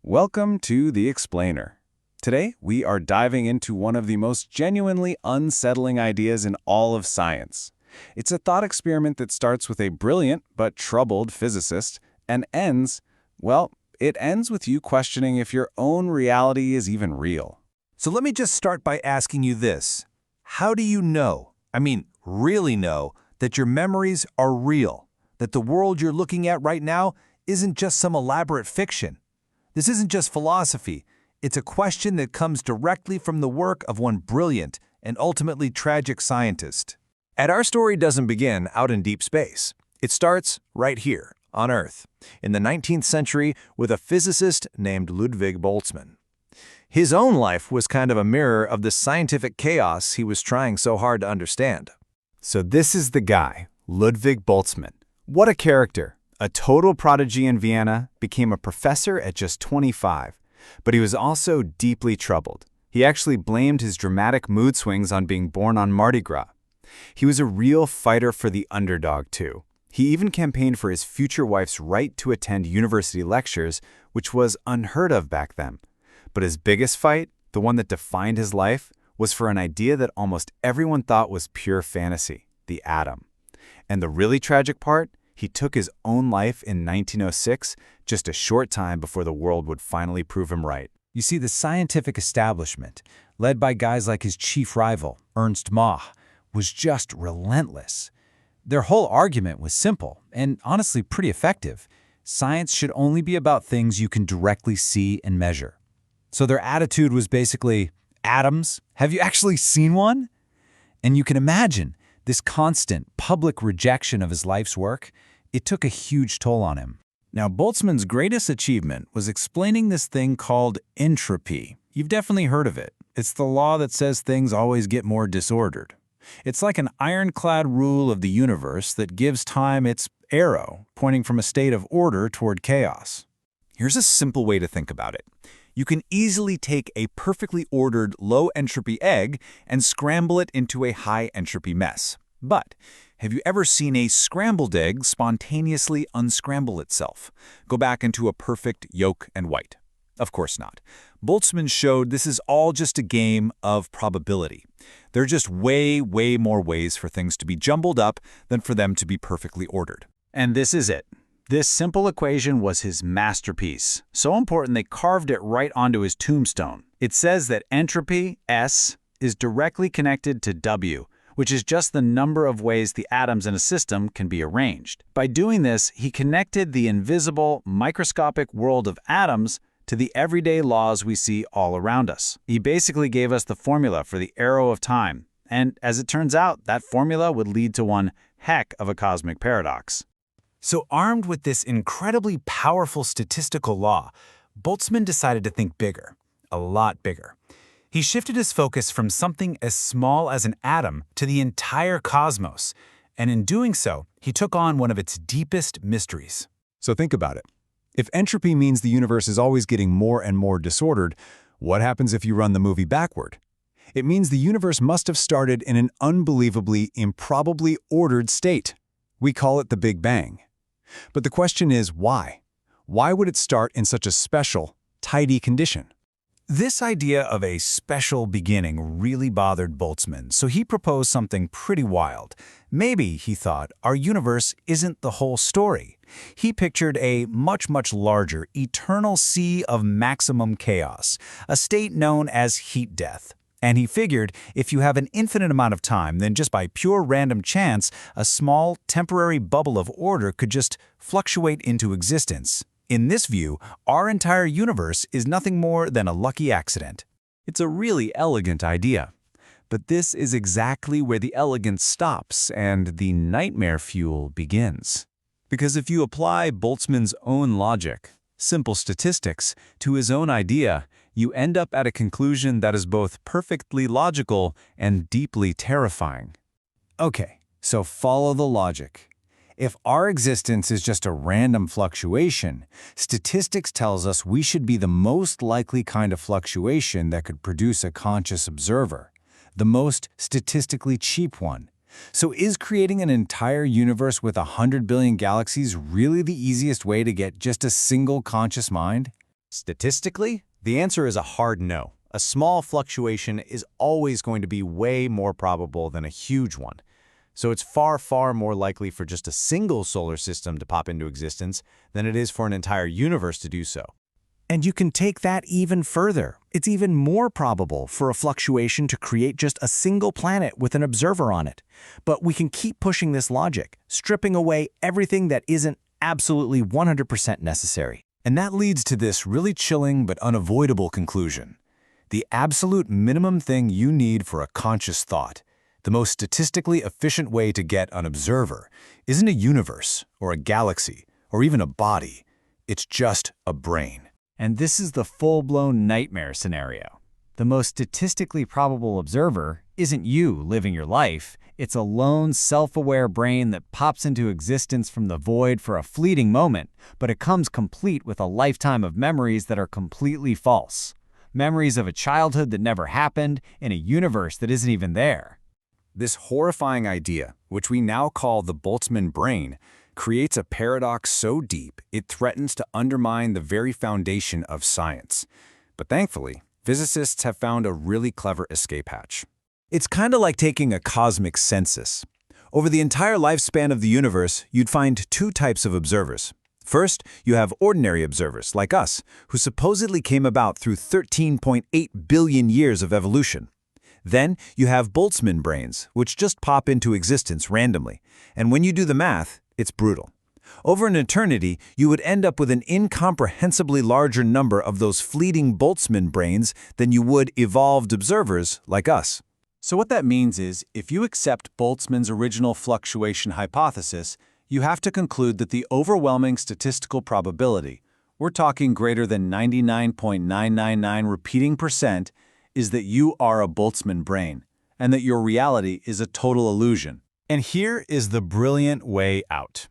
Welcome to The Explainer. Today, we are diving into one of the most genuinely unsettling ideas in all of science. It's a thought experiment that starts with a brilliant but troubled physicist and it ends with you questioning if your own reality is even real. So let me just start by asking you this. How do you know, really know, that your memories are real? That the world you're looking at right now isn't just some elaborate fiction? This isn't just philosophy. It's a question that comes directly from the work of one brilliant and ultimately tragic scientist. And our story doesn't begin out in deep space. It starts right here, on Earth, in the 19th century with a physicist named Ludwig Boltzmann. His own life was kind of a mirror of the scientific chaos he was trying so hard to understand. So this is the guy, Ludwig Boltzmann. What a character! A total prodigy in Vienna, became a professor at just 25. But he was also deeply troubled. He actually blamed his dramatic mood swings on being born on Mardi Gras. He was a real fighter for the underdog, too. He even campaigned for his future wife's right to attend university lectures, which was unheard of back then. But his biggest fight, the one that defined his life, was for an idea that almost everyone thought was pure fantasy, the atom. And the really tragic part? He took his own life in 1906, just a short time before the world would finally prove him right. You see, the scientific establishment, led by guys like his chief rival, Ernst Mach, was just relentless. Their whole argument was simple and honestly pretty effective. Science should only be about things you can directly see and measure. So their attitude was basically, atoms? Have you actually seen one? And you can imagine this constant public rejection of his life's work. It took a huge toll on him. Now, Boltzmann's greatest achievement was explaining this thing called entropy. You've definitely heard of it. It's the law that says things always get more disordered. It's like an ironclad rule of the universe that gives time its arrow, pointing from a state of order toward chaos. Here's a simple way to think about it. You can easily take a perfectly ordered low-entropy egg and scramble it into a high-entropy mess. But have you ever seen a scrambled egg spontaneously unscramble itself, go back into a perfect yolk and white? Of course not. Boltzmann showed this is all just a game of probability. There are just way more ways for things to be jumbled up than for them to be perfectly ordered. And this is it. This simple equation was his masterpiece. So important they carved it right onto his tombstone. It says that entropy, S, is directly connected to W, which is just the number of ways the atoms in a system can be arranged. By doing this, he connected the invisible, microscopic world of atoms to the everyday laws we see all around us. He basically gave us the formula for the arrow of time. And as it turns out, that formula would lead to one heck of a cosmic paradox. So armed with this incredibly powerful statistical law, Boltzmann decided to think bigger, a lot bigger. He shifted his focus from something as small as an atom to the entire cosmos, and in doing so, he took on one of its deepest mysteries. So think about it. If entropy means the universe is always getting more and more disordered, what happens if you run the movie backward? It means the universe must have started in an unbelievably, improbably ordered state. We call it the Big Bang. But the question is, why? Why would it start in such a special, tidy condition? This idea of a special beginning really bothered Boltzmann, so he proposed something pretty wild. Maybe, he thought, our universe isn't the whole story. He pictured a much larger, eternal sea of maximum chaos, a state known as heat death. And he figured if you have an infinite amount of time, then just by pure random chance, a small, temporary bubble of order could just fluctuate into existence. In this view, our entire universe is nothing more than a lucky accident. It's a really elegant idea. But this is exactly where the elegance stops and the nightmare fuel begins. Because if you apply Boltzmann's own logic, simple statistics, to his own idea, you end up at a conclusion that is both perfectly logical and deeply terrifying. Okay, so follow the logic. If our existence is just a random fluctuation, statistics tells us we should be the most likely kind of fluctuation that could produce a conscious observer, the most statistically cheap one. So is creating an entire universe with 100 billion galaxies really the easiest way to get just a single conscious mind? Statistically, the answer is a hard no. A small fluctuation is always going to be way more probable than a huge one. So it's far, far more likely for just a single solar system to pop into existence than it is for an entire universe to do so. And you can take that even further. It's even more probable for a fluctuation to create just a single planet with an observer on it. But we can keep pushing this logic, stripping away everything that isn't absolutely 100% necessary. And that leads to this really chilling but unavoidable conclusion. The absolute minimum thing you need for a conscious thought, the most statistically efficient way to get an observer, isn't a universe or a galaxy or even a body. It's just a brain. And this is the full-blown nightmare scenario. The most statistically probable observer isn't you living your life. It's a lone, self-aware brain that pops into existence from the void for a fleeting moment, but it comes complete with a lifetime of memories that are completely false. Memories of a childhood that never happened in a universe that isn't even there. This horrifying idea, which we now call the Boltzmann brain, creates a paradox so deep it threatens to undermine the very foundation of science. But thankfully, physicists have found a really clever escape hatch. It's kind of like taking a cosmic census. Over the entire lifespan of the universe, you'd find two types of observers. First, you have ordinary observers, like us, who supposedly came about through 13.8 billion years of evolution. Then, you have Boltzmann brains, which just pop into existence randomly. And when you do the math, it's brutal. Over an eternity, you would end up with an incomprehensibly larger number of those fleeting Boltzmann brains than you would evolved observers like us. So what that means is, if you accept Boltzmann's original fluctuation hypothesis, you have to conclude that the overwhelming statistical probability, we're talking greater than 99.999 repeating percent, is that you are a Boltzmann brain, and that your reality is a total illusion. And here is the brilliant way out.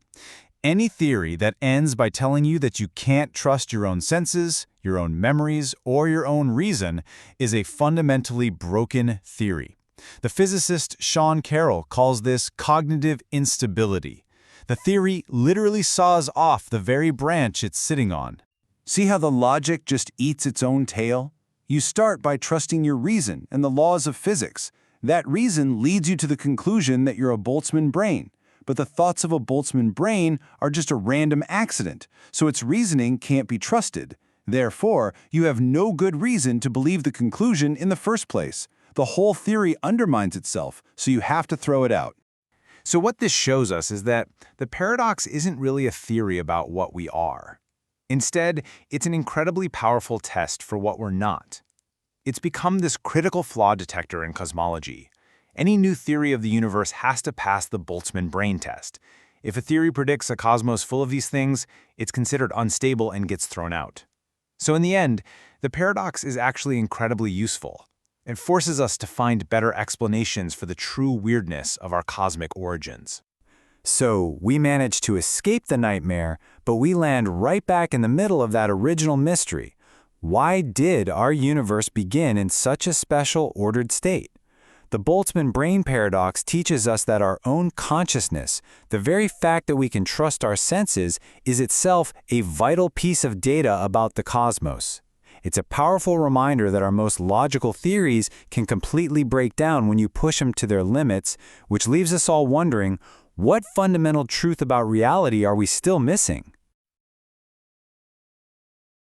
Any theory that ends by telling you that you can't trust your own senses, your own memories, or your own reason is a fundamentally broken theory. The physicist Sean Carroll calls this cognitive instability. The theory literally saws off the very branch it's sitting on. See how the logic just eats its own tail? You start by trusting your reason and the laws of physics. That reason leads you to the conclusion that you're a Boltzmann brain. But the thoughts of a Boltzmann brain are just a random accident, so its reasoning can't be trusted. Therefore, you have no good reason to believe the conclusion in the first place. The whole theory undermines itself, so you have to throw it out. So what this shows us is that the paradox isn't really a theory about what we are. Instead, it's an incredibly powerful test for what we're not. It's become this critical flaw detector in cosmology. Any new theory of the universe has to pass the Boltzmann brain test. If a theory predicts a cosmos full of these things, it's considered unstable and gets thrown out. So in the end, the paradox is actually incredibly useful. It forces us to find better explanations for the true weirdness of our cosmic origins. So we manage to escape the nightmare, but we land right back in the middle of that original mystery. Why did our universe begin in such a special, ordered state? The Boltzmann Brain Paradox teaches us that our own consciousness, the very fact that we can trust our senses, is itself a vital piece of data about the cosmos. It's a powerful reminder that our most logical theories can completely break down when you push them to their limits, which leaves us all wondering, what fundamental truth about reality are we still missing?